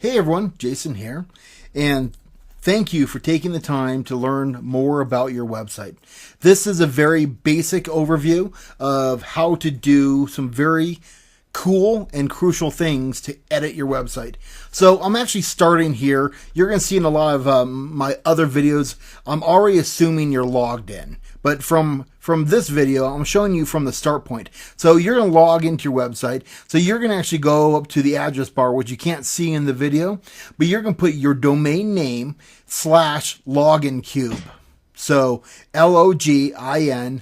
Hey everyone, Jason here, and thank you for taking the time to learn more about your website. This is a very basic overview of how to do some very cool and crucial things to edit your website. So I'm actually starting here. You're going to see in a lot of my other videos, I'm already assuming you're logged in. But from this video, I'm showing you from the start point. So you're going to log into your website. So you're going to actually go up to the address bar, which you can't see in the video, but you're going to put your domain name / login cube. So LOGINCUBE,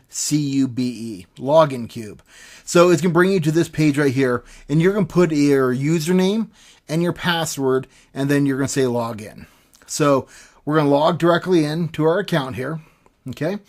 login cube. So it's going to bring you to this page right here, and you're going to put your username and your password, and then you're going to say login. So we're going to log directly into our account here. Okay.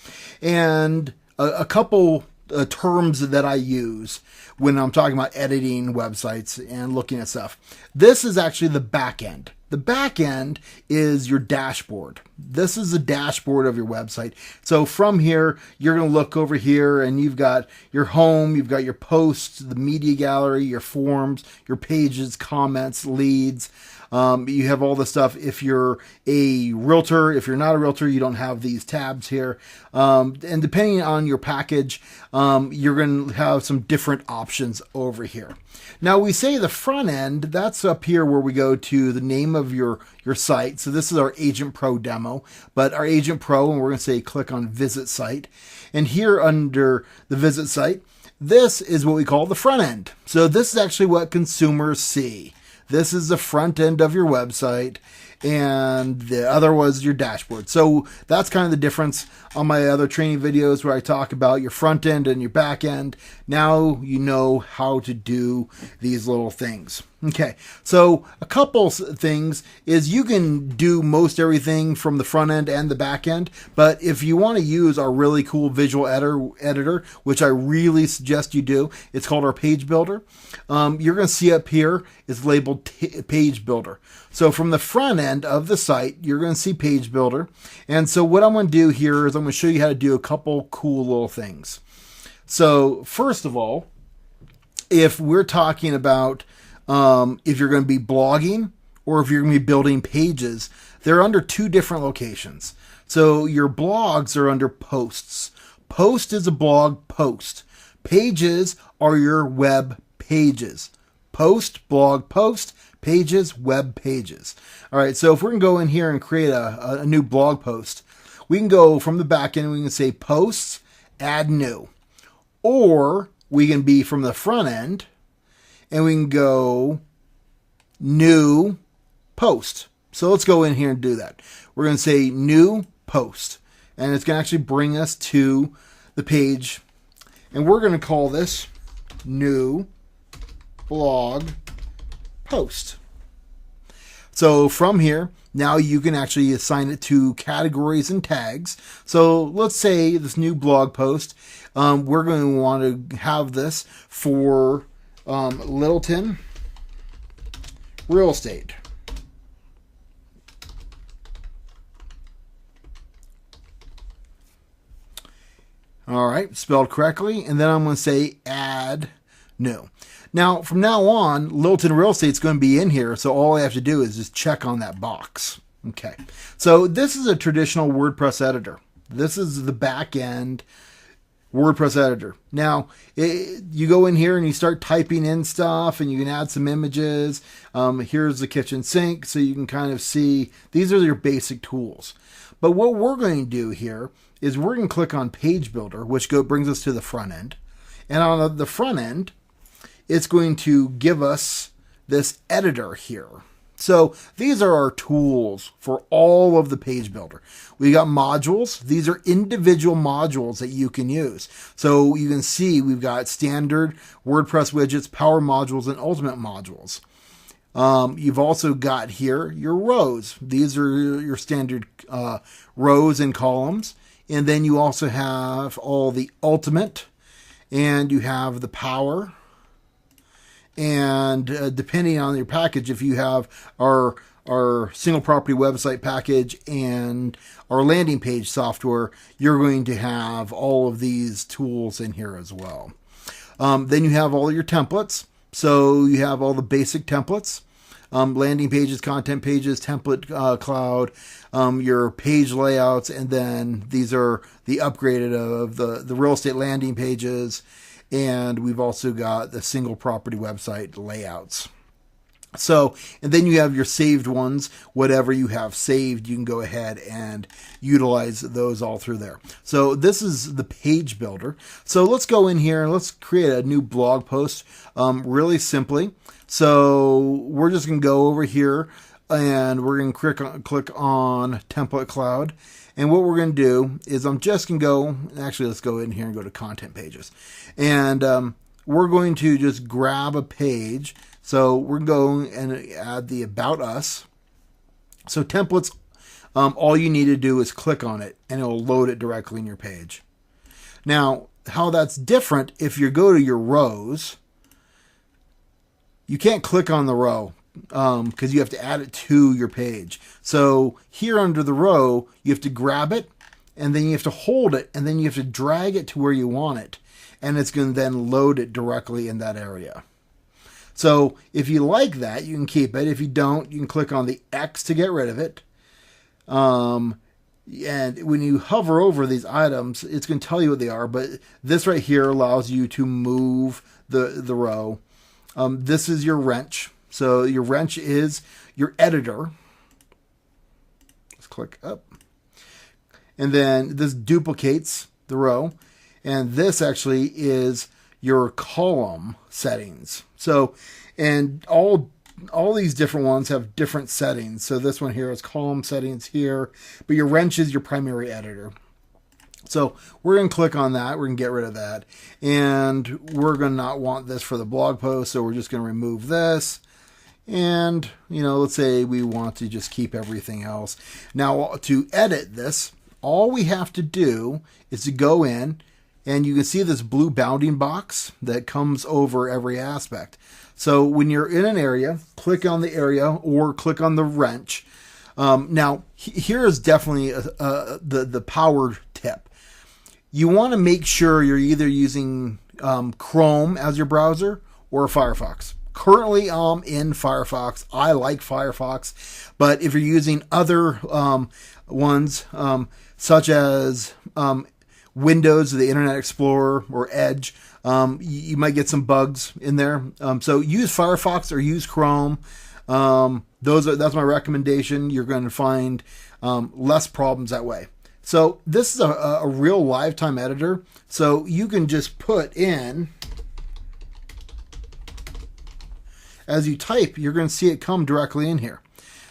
And a couple terms that I use when I'm talking about editing websites and looking at stuff. This is actually the back end. The back end is your dashboard. This is the dashboard of your website. So from here, you're going to look over here and you've got your home, you've got your posts, the media gallery, your forms, your pages, comments, leads. You have all the stuff. If you're a realtor, if you're not a realtor, you don't have these tabs here. And depending on your package, you're going to have some different options over here. Now we say the front end, that's up here where we go to the name of your site. So this is our Agent Pro demo, but our Agent Pro, and we're going to say click on Visit Site. And here under the Visit Site, this is what we call the front end. So this is actually what consumers see. This is the front end of your website, and the other was your dashboard. So that's kind of the difference on my other training videos where I talk about your front end and your back end. Now you know how to do these little things. Okay, so a couple things is you can do most everything from the front end and the back end, but if you want to use our really cool visual editor, which I really suggest you do, it's called our Page Builder. You're going to see up here is labeled Page Builder. So from the front end of the site, you're going to see Page Builder. And so what I'm going to do here is I'm going to show you how to do a couple cool little things. So first of all, if we're talking about if you're going to be blogging or if you're going to be building pages, they're under two different locations. So your blogs are under posts. Post is a blog post. Pages are your web pages. Post, blog, post, pages, web pages. All right, so if we're going to go in here and create a new blog post, we can go from the back end, we can say posts, add new. Or we can be from the front end, and we can go new post. So let's go in here and do that. We're going to say new post, and it's going to actually bring us to the page, and we're going to call this new blog post. So from here, now you can actually assign it to categories and tags. So let's say this new blog post, we're going to want to have this for Littleton real estate. All right, spelled correctly. And then I'm going to say add new. Now, from now on, Littleton Real Estate is going to be in here, so all I have to do is just check on that box. Okay, so this is a traditional WordPress editor. This is the back end WordPress editor. Now, you go in here and you start typing in stuff, and you can add some images. Here's the kitchen sink, so you can kind of see these are your basic tools. But what we're going to do here is we're going to click on Page Builder, which brings us to the front end. And on the front end, it's going to give us this editor here. So these are our tools for all of the Page Builder. We got modules. These are individual modules that you can use. So you can see we've got standard WordPress widgets, power modules, and ultimate modules. You've also got here your rows. These are your standard rows and columns. And then you also have all the ultimate, and you have the power. And depending on your package, if you have our single property website package and our landing page software, you're going to have all of these tools in here as well. Then you have all your templates. So you have all the basic templates. landing pages, content pages, template cloud, your page layouts, and then these are the upgraded of the real estate landing pages, and we've also got the single property website layouts. So, and then you have your saved ones. Whatever you have saved, you can go ahead and utilize those all through there. So this is the page builder. So let's go in here and let's create a new blog post really simply. So we're just going to go over here and we're going to click on template cloud. And what we're going to do is I'm just going to go, actually let's go in here and go to content pages. And we're going to just grab a page. So we're going to add the About Us. So templates, all you need to do is click on it and it will load it directly in your page. Now, how that's different, if you go to your rows, you can't click on the row because you have to add it to your page. So here under the row, you have to grab it and then you have to hold it and then you have to drag it to where you want it. And it's going to then load it directly in that area. So if you like that, you can keep it. If you don't, you can click on the X to get rid of it. And when you hover over these items, it's going to tell you what they are. But this right here allows you to move the row. This is your wrench. So your wrench is your editor. Let's click up. And then this duplicates the row. And this actually is your column settings. So, and all these different ones have different settings. So this one here is column settings here, but your wrench is your primary editor. So we're going to click on that. We're going to get rid of that. And we're going to not want this for the blog post. So we're just going to remove this. And, let's say we want to just keep everything else. Now to edit this, all we have to do is to go in. And you can see this blue bounding box that comes over every aspect. So when you're in an area, click on the area or click on the wrench. Now, here is definitely the power tip. You want to make sure you're either using Chrome as your browser or Firefox. Currently, I'm in Firefox. I like Firefox. But if you're using other ones, such as Windows, the Internet Explorer, or Edge, you might get some bugs in there. So use Firefox or use Chrome. That's my recommendation. You're going to find less problems that way. So this is a real lifetime editor. So you can just put in, as you type, you're going to see it come directly in here.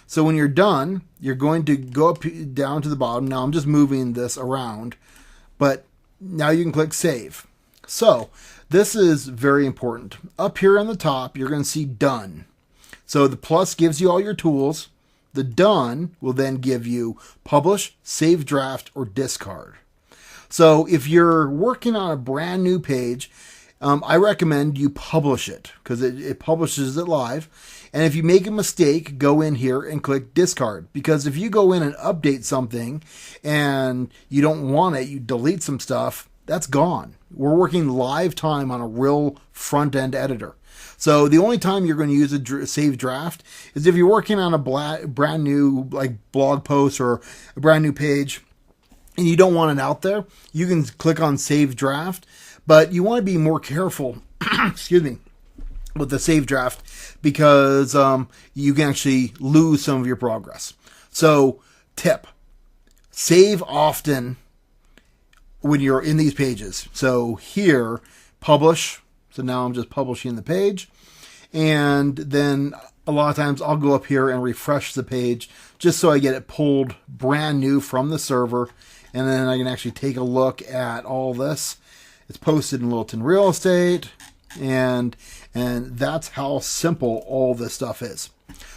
So when you're done, you're going to go up down to the bottom. Now I'm just moving this around. But now you can click Save. So this is very important. Up here on the top, you're going to see Done. So the plus gives you all your tools. The Done will then give you Publish, Save Draft, or Discard. So if you're working on a brand new page, I recommend you publish it because it publishes it live. And if you make a mistake, go in here and click discard. Because if you go in and update something and you don't want it, you delete some stuff, that's gone. We're working live time on a real front-end editor. So the only time you're going to use a save draft is if you're working on a brand new blog post or a brand new page and you don't want it out there, you can click on save draft. But you want to be more careful, excuse me, with the save draft because you can actually lose some of your progress. So tip, save often when you're in these pages. So here, publish. So now I'm just publishing the page. And then a lot of times I'll go up here and refresh the page just so I get it pulled brand new from the server. And then I can actually take a look at all this. It's posted in Littleton Real Estate. And that's how simple all this stuff is.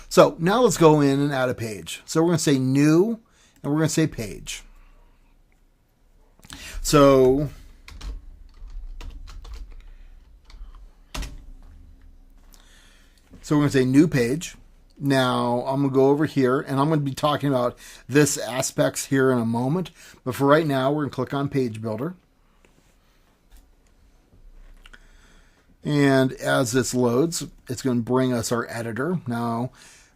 So now let's go in and add a page. So we're going to say new and we're going to say page. So we're going to say new page. Now I'm going to go over here and I'm going to be talking about this aspects here in a moment. But for right now, we're going to click on Page Builder. And as this loads, it's going to bring us our editor. Now,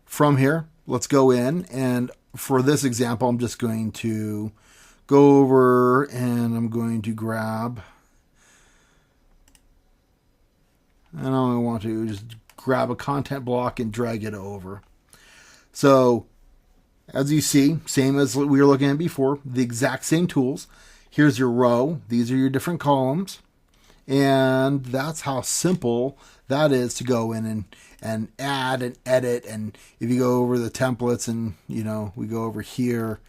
from here, let's go in. And for this example, I'm just going to go over and I'm going to grab, and I want to just grab a content block and drag it over. So, as you see, same as we were looking at before, the exact same tools. Here's your row. These are your different columns. And that's how simple that is to go in and add and edit. And if you go over the templates and, we go over here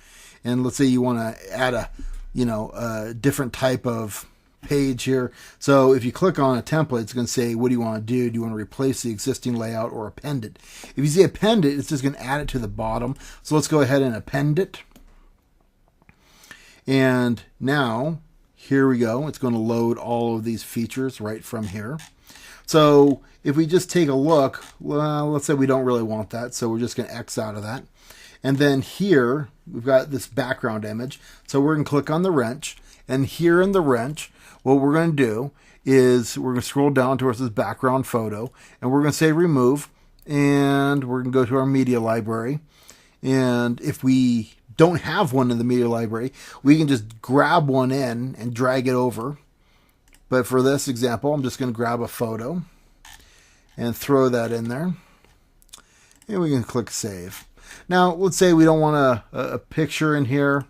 and let's say you want to add a different type of page here. So if you click on a template, it's going to say, what do you want to do? Do you want to replace the existing layout or append it? If you say append it, it's just going to add it to the bottom. So let's go ahead and append it. And now, here we go. It's going to load all of these features right from here. So if we just take a look, well, let's say we don't really want that. So we're just going to X out of that. And then here, we've got this background image. So we're going to click on the wrench. And here in the wrench, what we're going to do is we're going to scroll down towards this background photo. And we're going to say remove. And we're going to go to our media library. And if we don't have one in the media library, we can just grab one in and drag it over. But for this example, I'm just going to grab a photo and throw that in there. And we can click save. Now, let's say we don't want a picture in here.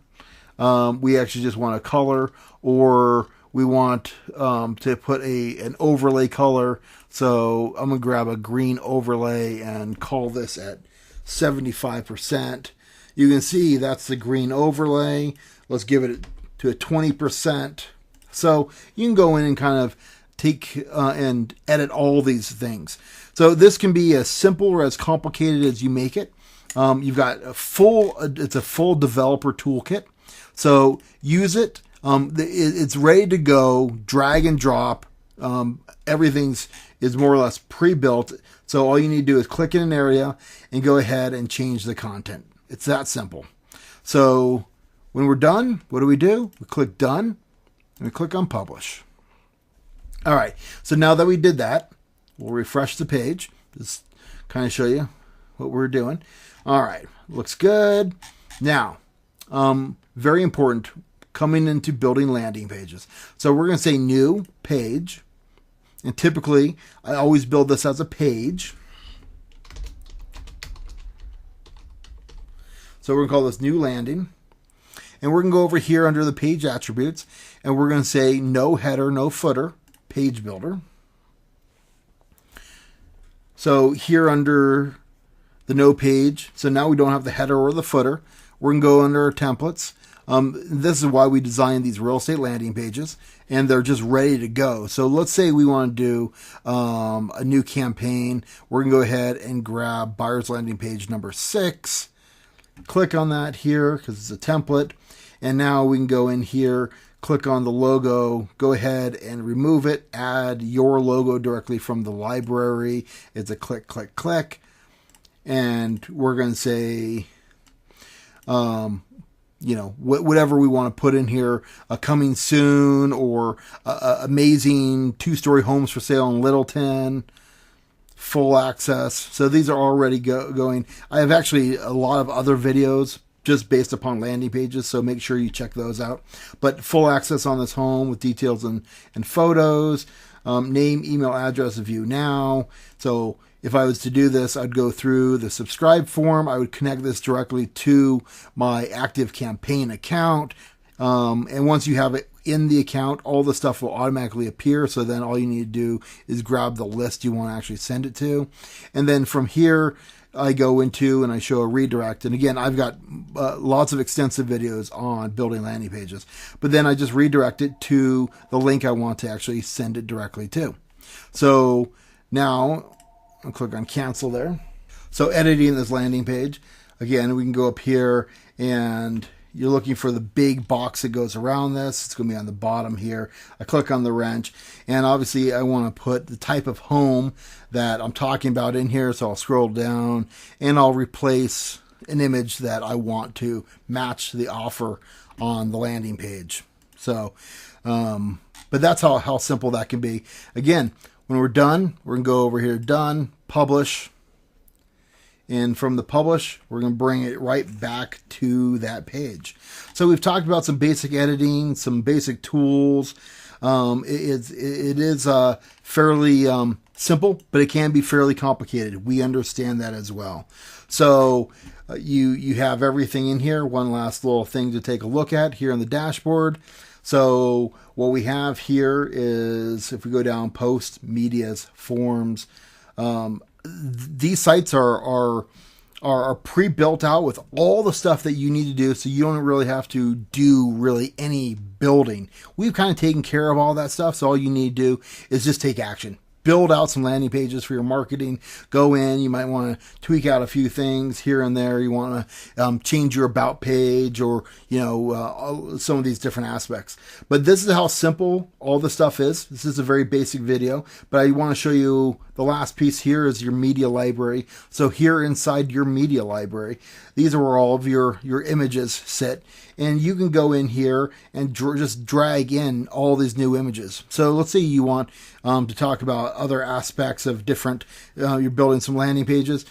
We actually just want a color, or we want to put an overlay color. So I'm going to grab a green overlay and call this at 75%. You can see that's the green overlay. Let's give it to a 20%. So you can go in and kind of take and edit all these things. So this can be as simple or as complicated as you make it. You've got it's a full developer toolkit. So use it. It's ready to go. Drag and drop. Everything's is more or less pre-built. So all you need to do is click in an area and go ahead and change the content. It's that simple. So when we're done, what do? We click done and we click on publish. All right. So now that we did that, we'll refresh the page. Just kind of show you what we're doing. All right. Looks good. Now, very important, coming into building landing pages. So we're going to say new page. And typically, I always build this as a page. So we're going to call this new landing. And we're going to go over here under the page attributes. And we're going to say no header, no footer, page builder. So here under the no page, so now we don't have the header or the footer. We're going to go under our templates. This is why we designed these real estate landing pages, and they're just ready to go. So let's say we want to do a new campaign. We're going to go ahead and grab buyer's landing page number 6. Click on that here because it's a template. And now we can go in here, click on the logo, go ahead and remove it, add your logo directly from the library. It's a click, click, click. And we're going to say, whatever we want to put in here, coming soon, or amazing 2-story homes for sale in Littleton, full access. So these are already going. I have actually a lot of other videos just based upon landing pages, so make sure you check those out. But full access on this home with details and photos, name, email, address, view now. So if I was to do this, I'd go through the subscribe form. I would connect this directly to my active campaign account. And once you have it in the account, all the stuff will automatically appear. So then all you need to do is grab the list you want to actually send it to. And then from here, I go into and I show a redirect. And again, I've got lots of extensive videos on building landing pages. But then I just redirect it to the link I want to actually send it directly to. So now I'll click on cancel there. So editing this landing page, again, we can go up here and you're looking for the big box that goes around this. It's going to be on the bottom here. I click on the wrench, and obviously I want to put the type of home that I'm talking about in here. So I'll scroll down and I'll replace an image that I want to match the offer on the landing page. So, but that's how simple that can be. Again, When we're done, we're going to go over here, done, publish. And from the publish, we're going to bring it right back to that page. So we've talked about some basic editing, some basic tools. It is fairly simple, but it can be fairly complicated. We understand that as well. So you have everything in here. One last little thing to take a look at here in the dashboard. So what we have here is, if we go down, post, medias, forms, these sites are pre-built out with all the stuff that you need to do, so you don't really have to do really any building. We've kind of taken care of all that stuff, so all you need to do is just take action. Build out some landing pages for your marketing. Go in. You might want to tweak out a few things here and there. You want to change your about page, or some of these different aspects. But this is how simple all the stuff is. This is a very basic video, but I want to show you the last piece here is your media library. So here inside your media library, these are where all of your images sit. And you can go in here and just drag in all these new images. So let's say you want to talk about other aspects of different, you're building some landing pages.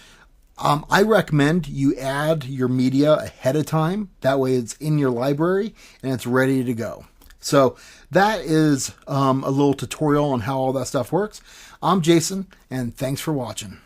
I recommend you add your media ahead of time. That way it's in your library and it's ready to go. So that is a little tutorial on how all that stuff works. I'm Jason, and thanks for watching.